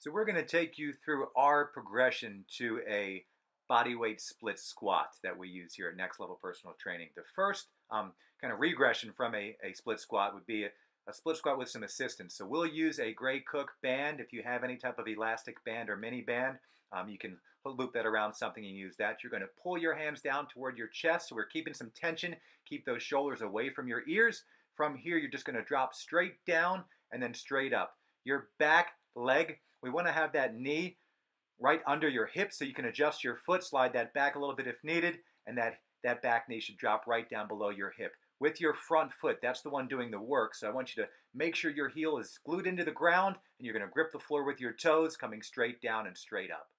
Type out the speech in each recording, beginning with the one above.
So we're going to take you through our progression to a bodyweight split squat that we use here at Next Level Personal Training. The first kind of regression from a split squat would be a split squat with some assistance. So we'll use a Gray Cook band. If you have any type of elastic band or mini band, you can loop that around something and use that. You're going to pull your hands down toward your chest. So we're keeping some tension. Keep those shoulders away from your ears. From here, you're just going to drop straight down and then straight up. Your back leg, we want to have that knee right under your hip so you can adjust your foot, slide that back a little bit if needed, and that back knee should drop right down below your hip. With your front foot, that's the one doing the work, so I want you to make sure your heel is glued into the ground and you're going to grip the floor with your toes, coming straight down and straight up.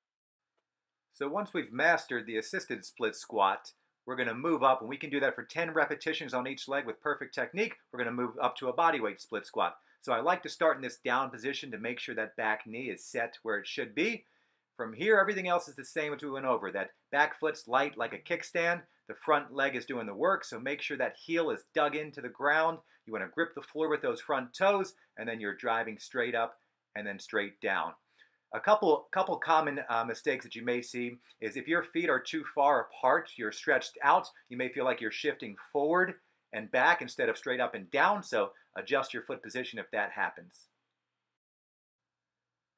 So once we've mastered the assisted split squat, we're going to move up, and we can do that for 10 repetitions on each leg with perfect technique. We're going to move up to a bodyweight split squat. So I like to start in this down position to make sure that back knee is set where it should be. From here, everything else is the same as we went over. That back foot's light like a kickstand. The front leg is doing the work, so make sure that heel is dug into the ground. You want to grip the floor with those front toes, and then you're driving straight up and then straight down. A couple common mistakes that you may see is if your feet are too far apart, you're stretched out, you may feel like you're shifting forward and back instead of straight up and down, so adjust your foot position if that happens.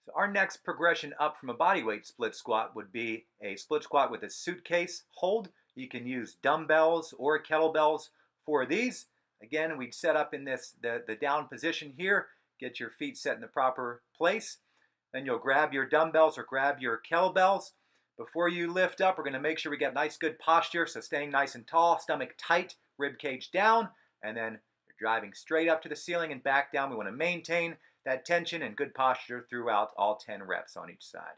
So our next progression up from a bodyweight split squat would be a split squat with a suitcase hold. You can use dumbbells or kettlebells for these. Again, we'd set up in the down position here, get your feet set in the proper place. Then you'll grab your dumbbells or grab your kettlebells. Before you lift up, we're going to make sure we get nice good posture, so staying nice and tall, stomach tight, rib cage down, and then you're driving straight up to the ceiling and back down. We want to maintain that tension and good posture throughout all 10 reps on each side.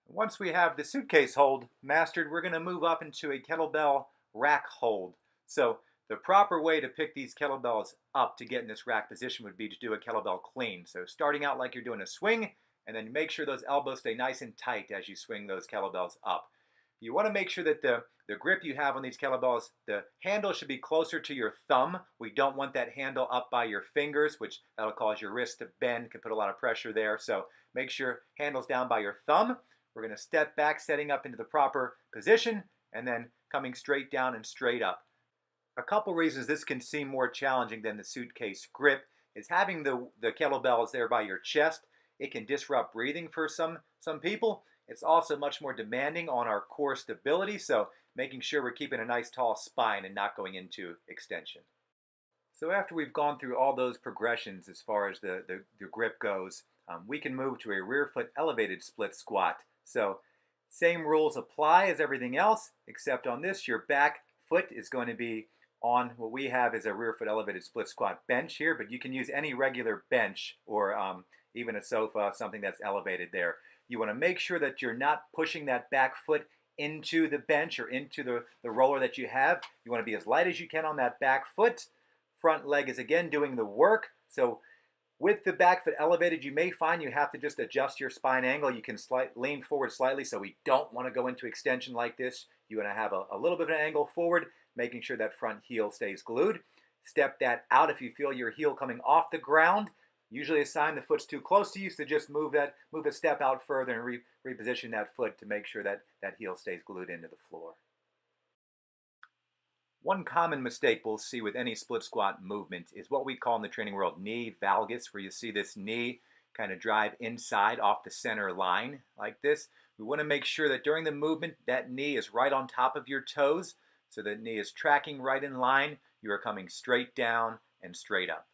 Once we have the suitcase hold mastered, we're going to move up into a kettlebell rack hold. So the proper way to pick these kettlebells up to get in this rack position would be to do a kettlebell clean. So starting out like you're doing a swing, and then make sure those elbows stay nice and tight as you swing those kettlebells up. You want to make sure that the grip you have on these kettlebells, the handle should be closer to your thumb. We don't want that handle up by your fingers, which that'll cause your wrist to bend, can put a lot of pressure there. So make sure handle's down by your thumb. We're going to step back, setting up into the proper position, and then coming straight down and straight up. A couple reasons this can seem more challenging than the suitcase grip is having the kettlebells there by your chest. It can disrupt breathing for some people. It's also much more demanding on our core stability, so making sure we're keeping a nice tall spine and not going into extension. So after we've gone through all those progressions as far as the grip goes, we can move to a rear foot elevated split squat. So same rules apply as everything else, except on this, your back foot is going to be on what we have is a rear foot elevated split squat bench here, but you can use any regular bench or even a sofa, something that's elevated there. You want to make sure that you're not pushing that back foot into the bench or into the roller that you have. You want to be as light as you can on that back foot. Front leg is again doing the work. So with the back foot elevated, you may find you have to just adjust your spine angle. You can lean forward slightly, so we don't want to go into extension like this. You want to have a little bit of an angle forward, making sure that front heel stays glued. Step that out if you feel your heel coming off the ground. Usually a sign the foot's too close to you, so just move a step out further and reposition that foot to make sure that heel stays glued into the floor. One common mistake we'll see with any split squat movement is what we call in the training world knee valgus, where you see this knee kind of drive inside off the center line like this. We want to make sure that during the movement that knee is right on top of your toes, so the knee is tracking right in line. You are coming straight down and straight up.